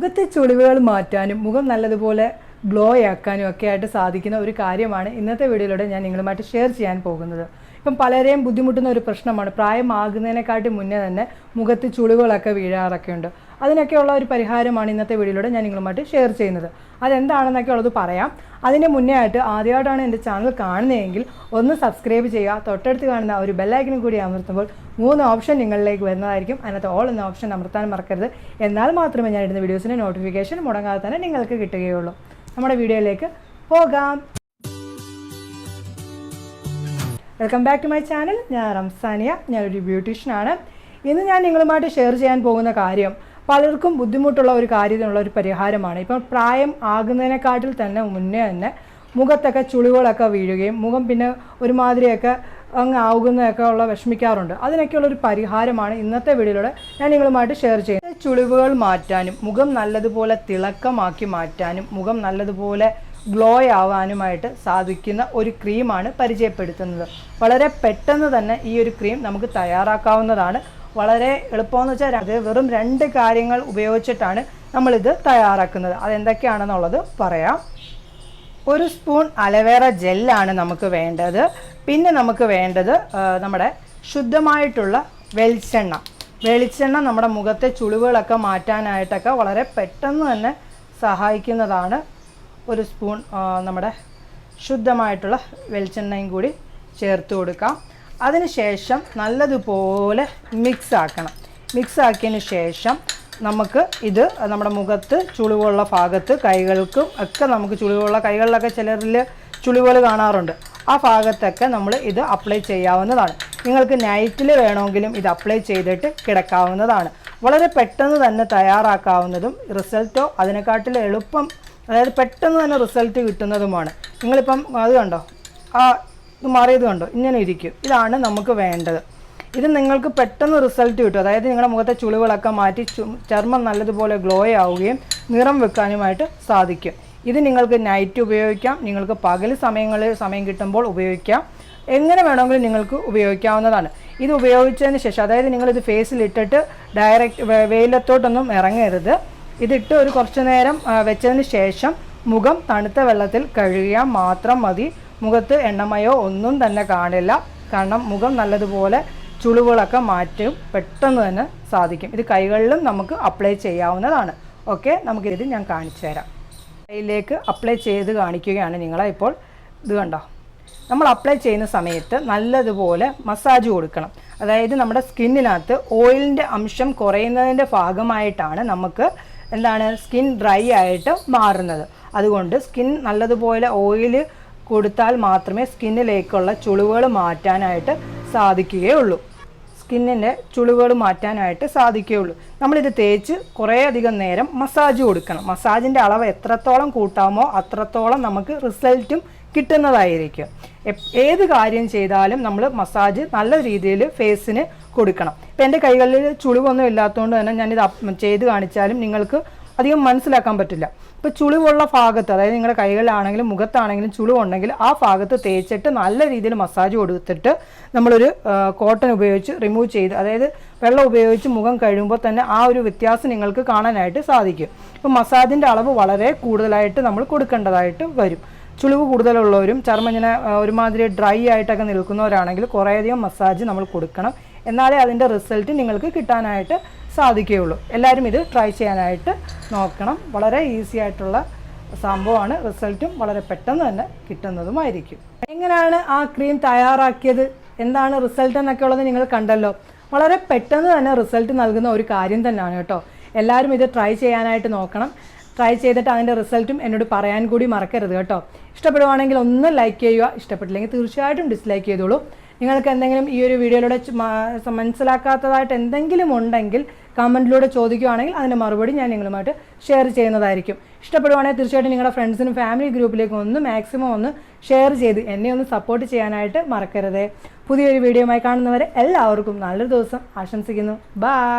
മുഖത്തെ ചുളിവുകൾ മാറ്റാനും മുഖം നല്ലതുപോലെ ഗ്ലോ ആക്കാനും ഒക്കെ ആയിട്ട് സാധിക്കുന്ന ഒരു കാര്യമാണ് ഇന്നത്തെ വീഡിയോയിലൂടെ ഞാൻ നിങ്ങളുമായിട്ട് ഷെയർ ചെയ്യാൻ പോകുന്നത്. ഇപ്പം പലരെയും ബുദ്ധിമുട്ടുന്ന ഒരു പ്രശ്നമാണ്, പ്രായമാകുന്നതിനെക്കാട്ടി മുന്നേ തന്നെ മുഖത്ത് ചുളിവുകളൊക്കെ വീഴാറൊക്കെ ഉണ്ട്. അതിനൊക്കെയുള്ള ഒരു പരിഹാരമാണ് ഇന്നത്തെ വീഡിയോയിലൂടെ ഞാൻ നിങ്ങളുമായിട്ട് ഷെയർ ചെയ്യുന്നത്. അതെന്താണെന്നൊക്കെ ഉള്ളത് പറയാം. അതിന് മുന്നേ ആയിട്ട് ആദ്യമായിട്ടാണ് എൻ്റെ ചാനൽ കാണുന്നതെങ്കിൽ ഒന്ന് സബ്സ്ക്രൈബ് ചെയ്യുക. തൊട്ടടുത്ത് കാണുന്ന ഒരു ബെല്ലൈക്കനും കൂടി അമർത്തുമ്പോൾ 3 ഓപ്ഷൻ നിങ്ങളിലേക്ക് വരുന്നതായിരിക്കും. അതിനകത്ത് ഓൾ എന്ന ഓപ്ഷൻ അമർത്താൻ മറക്കരുത്. എന്നാൽ മാത്രമേ ഞാൻ ഇടുന്ന വീഡിയോസിൻ്റെ നോട്ടിഫിക്കേഷൻ മുടങ്ങാതെ തന്നെ നിങ്ങൾക്ക് കിട്ടുകയുള്ളൂ. നമ്മുടെ വീഡിയോയിലേക്ക് പോകാം. Welcome back to my channel. ഞാൻ റംസാനിയ, ഞാനൊരു ബ്യൂട്ടീഷ്യനാണ്. ഇന്ന് ഞാൻ നിങ്ങളുമായിട്ട് ഷെയർ ചെയ്യാൻ പോകുന്ന കാര്യം പലർക്കും ബുദ്ധിമുട്ടുള്ള ഒരു കാര്യത്തിനുള്ള ഒരു പരിഹാരമാണ്. ഇപ്പം പ്രായം ആകുന്നതിനെക്കാട്ടിൽ തന്നെ മുന്നേ തന്നെ മുഖത്തൊക്കെ ചുളിവുകളൊക്കെ വീഴുകയും മുഖം പിന്നെ ഒരുമാതിരിയൊക്കെ അങ്ങ് ആകുന്നതൊക്കെ ഉള്ള വിഷമിക്കാറുണ്ട്. അതിനൊക്കെയുള്ളൊരു പരിഹാരമാണ് ഇന്നത്തെ വീഡിയോയിലൂടെ ഞാൻ നിങ്ങളുമായിട്ട് ഷെയർ ചെയ്യുന്നത്. ചുളിവുകൾ മാറ്റാനും മുഖം നല്ലതുപോലെ തിളക്കമാക്കി മാറ്റാനും മുഖം നല്ലതുപോലെ ഗ്ലോ ആവാനുമായിട്ട് സാധിക്കുന്ന ഒരു ക്രീമാണ് പരിചയപ്പെടുത്തുന്നത്. വളരെ പെട്ടെന്ന് തന്നെ ഈ ഒരു ക്രീം നമുക്ക് തയ്യാറാക്കാവുന്നതാണ്. വളരെ എളുപ്പമെന്ന് വെച്ചാൽ അത് വെറും 2 കാര്യങ്ങൾ ഉപയോഗിച്ചിട്ടാണ് നമ്മളിത് തയ്യാറാക്കുന്നത്. അതെന്തൊക്കെയാണെന്നുള്ളത് പറയാം. 1 സ്പൂൺ അലവേറ ജെല്ലാണ് നമുക്ക് വേണ്ടത്. പിന്നെ നമുക്ക് വേണ്ടത് നമ്മുടെ ശുദ്ധമായിട്ടുള്ള വെളിച്ചെണ്ണ നമ്മുടെ മുഖത്തെ ചുളിവുകളൊക്കെ മാറ്റാനായിട്ടൊക്കെ വളരെ പെട്ടെന്ന് തന്നെ സഹായിക്കുന്നതാണ്. 1 സ്പൂൺ നമ്മുടെ ശുദ്ധമായിട്ടുള്ള വെളിച്ചെണ്ണയും കൂടി ചേർത്ത് കൊടുക്കാം. അതിനുശേഷം നല്ലതുപോലെ മിക്സ് ആക്കിയതിന് ശേഷം നമുക്ക് ഇത് നമ്മുടെ മുഖത്ത് ചുളിവുള്ള ഭാഗത്ത് കൈകൾക്കും ഒക്കെ നമുക്ക് ചുളിവുള്ള കൈകളിലൊക്കെ ചിലരിൽ ചുളിവുകൾ കാണാറുണ്ട്. ആ ഭാഗത്തൊക്കെ നമ്മൾ ഇത് അപ്ലൈ ചെയ്യാവുന്നതാണ്. നിങ്ങൾക്ക് നൈറ്റിൽ വേണമെങ്കിലും ഇത് അപ്ലൈ ചെയ്തിട്ട് കിടക്കാവുന്നതാണ്. വളരെ പെട്ടെന്ന് തന്നെ തയ്യാറാക്കാവുന്നതും റിസൾട്ടോ അതിനെക്കാട്ടിൽ എളുപ്പം, അതായത് പെട്ടെന്ന് തന്നെ റിസൾട്ട് കിട്ടുന്നതുമാണ്. നിങ്ങളിപ്പം അത് കണ്ടോ, ഇത് മാറിയത് കണ്ടോ, ഇങ്ങനെ ഇരിക്കും. ഇതാണ് നമുക്ക് വേണ്ടത്. ഇത് നിങ്ങൾക്ക് പെട്ടെന്ന് റിസൾട്ട് കിട്ടും. അതായത് നിങ്ങളുടെ മുഖത്തെ ചുളിവുകളൊക്കെ മാറ്റി ചർമ്മം നല്ലതുപോലെ ഗ്ലോ ആവുകയും നിറം വെക്കാനുമായിട്ട് സാധിക്കും. ഇത് നിങ്ങൾക്ക് നൈറ്റ് ഉപയോഗിക്കാം, നിങ്ങൾക്ക് പകൽ സമയം കിട്ടുമ്പോൾ ഉപയോഗിക്കാം. എങ്ങനെ വേണമെങ്കിലും നിങ്ങൾക്ക് ഉപയോഗിക്കാവുന്നതാണ്. ഇത് ഉപയോഗിച്ചതിന് ശേഷം, അതായത് നിങ്ങളിത് ഫേസിലിട്ടിട്ട് ഡയറക്റ്റ് വെയിലത്തോട്ടൊന്നും ഇറങ്ങരുത്. ഇതിട്ട് ഒരു കുറച്ച് നേരം വെച്ചതിന് ശേഷം മുഖം തണുത്ത വെള്ളത്തിൽ കഴുകിയാൽ മാത്രം മതി. മുഖത്ത് എണ്ണമയോ ഒന്നും തന്നെ കാണില്ല. കാരണം മുഖം നല്ലതുപോലെ ചുളിവുകളൊക്കെ മാറ്റും പെട്ടെന്ന് തന്നെ സാധിക്കും. ഇത് കൈകളിലും നമുക്ക് അപ്ലൈ ചെയ്യാവുന്നതാണ്. ഓക്കെ, നമുക്കിത് ഞാൻ കാണിച്ചു തരാം. കൈയിലേക്ക് അപ്ലൈ ചെയ്ത് കാണിക്കുകയാണ് നിങ്ങളെ. ഇപ്പോൾ ഇത് കണ്ടോ, നമ്മൾ അപ്ലൈ ചെയ്യുന്ന സമയത്ത് നല്ലതുപോലെ മസാജ് കൊടുക്കണം. അതായത് നമ്മുടെ സ്കിന്നിനകത്ത് ഓയിലിൻ്റെ അംശം കുറയുന്നതിൻ്റെ ഭാഗമായിട്ടാണ് നമുക്ക് സ്കിൻ ഡ്രൈ ആയിട്ട് മാറുന്നത്. അതുകൊണ്ട് സ്കിൻ നല്ലതുപോലെ ഓയിൽ കൊടുത്താൽ മാത്രമേ സ്കിന്നിലേക്കുള്ള ചുളിവുകൾ മാറ്റാനായിട്ട് സാധിക്കുകയുള്ളൂ. നമ്മളിത് തേച്ച് കുറേയധികം നേരം മസാജ് കൊടുക്കണം. മസാജിൻ്റെ അളവ് എത്രത്തോളം കൂട്ടാമോ അത്രത്തോളം നമുക്ക് റിസൾട്ടും കിട്ടുന്നതായിരിക്കും. ഏത് കാര്യം ചെയ്താലും നമ്മൾ മസാജ് നല്ല രീതിയിൽ ഫേസിന് കൊടുക്കണം. ഇപ്പം എൻ്റെ കൈകളിൽ ചുളിവൊന്നും ഇല്ലാത്തതുകൊണ്ട് തന്നെ ഞാനിത് ചെയ്ത് കാണിച്ചാലും നിങ്ങൾക്ക് അധികം മനസ്സിലാക്കാൻ പറ്റില്ല. ഇപ്പോൾ ചുളിവുള്ള ഭാഗത്ത്, അതായത് നിങ്ങളുടെ കൈകളിലാണെങ്കിലും മുഖത്താണെങ്കിലും ചുളിവുണ്ടെങ്കിൽ ആ ഭാഗത്ത് തേച്ചിട്ട് നല്ല രീതിയിൽ മസാജ് കൊടുത്തിട്ട് നമ്മളൊരു കോട്ടൺ ഉപയോഗിച്ച് റിമൂവ് ചെയ്ത്, അതായത് വെള്ളം ഉപയോഗിച്ച് മുഖം കഴുകുമ്പോൾ തന്നെ ആ ഒരു വ്യത്യാസം നിങ്ങൾക്ക് കാണാനായിട്ട് സാധിക്കും. ഇപ്പോൾ മസാജിൻ്റെ അളവ് വളരെ കൂടുതലായിട്ട് നമ്മൾ കൊടുക്കേണ്ടതായിട്ട് വരും. ചുളിവ് കൂടുതലുള്ളവരും ചർമ്മം ഇങ്ങനെ ഒരുമാതിരി ഡ്രൈ ആയിട്ടൊക്കെ നിൽക്കുന്നവരാണെങ്കിൽ കുറേയധികം മസാജ് നമ്മൾ കൊടുക്കണം. എന്നാലേ അതിൻ്റെ റിസൾട്ട് നിങ്ങൾക്ക് കിട്ടാനായിട്ട് സാധിക്കുകയുള്ളൂ. എല്ലാവരും ഇത് ട്രൈ ചെയ്യാനായിട്ട് നോക്കണം. വളരെ ഈസി ആയിട്ടുള്ള സംഭവമാണ്. റിസൾട്ടും വളരെ പെട്ടെന്ന് തന്നെ കിട്ടുന്നതുമായിരിക്കും. എങ്ങനെയാണ് ആ ക്രീം തയ്യാറാക്കിയത്, എന്താണ് റിസൾട്ട് എന്നൊക്കെ ഉള്ളത് നിങ്ങൾ കണ്ടല്ലോ. വളരെ പെട്ടെന്ന് തന്നെ റിസൾട്ട് നൽകുന്ന ഒരു കാര്യം തന്നെയാണ് കേട്ടോ. എല്ലാവരും ഇത് ട്രൈ ചെയ്യാനായിട്ട് നോക്കണം. ട്രൈ ചെയ്തിട്ട് അതിൻ്റെ റിസൾട്ടും എന്നോട് പറയാൻ കൂടി മറക്കരുത് കേട്ടോ. ഇഷ്ടപ്പെടുവാണെങ്കിൽ ഒന്ന് ലൈക്ക് ചെയ്യുക, ഇഷ്ടപ്പെട്ടില്ലെങ്കിൽ തീർച്ചയായിട്ടും ഡിസ്ലൈക്ക് ചെയ്തോളൂ. നിങ്ങൾക്ക് എന്തെങ്കിലും ഈ ഒരു വീഡിയോയിലൂടെ മനസ്സിലാക്കാത്തതായിട്ട് എന്തെങ്കിലും ഉണ്ടെങ്കിൽ കമൻറ്റിലൂടെ ചോദിക്കുകയാണെങ്കിൽ അതിൻ്റെ മറുപടി ഞാൻ നിങ്ങളുമായിട്ട് ഷെയർ ചെയ്യുന്നതായിരിക്കും. ഇഷ്ടപ്പെടുവാണെങ്കിൽ തീർച്ചയായിട്ടും നിങ്ങളുടെ ഫ്രണ്ട്സിനും ഫാമിലി ഗ്രൂപ്പിലേക്കും മാക്സിമം ഷെയർ ചെയ്ത് എന്നെ സപ്പോർട്ട് ചെയ്യാനായിട്ട് മറക്കരുത്. പുതിയൊരു വീഡിയോയുമായി കാണുന്നവരെ എല്ലാവർക്കും നല്ലൊരു ദിവസം ആശംസിക്കുന്നു. ബൈ.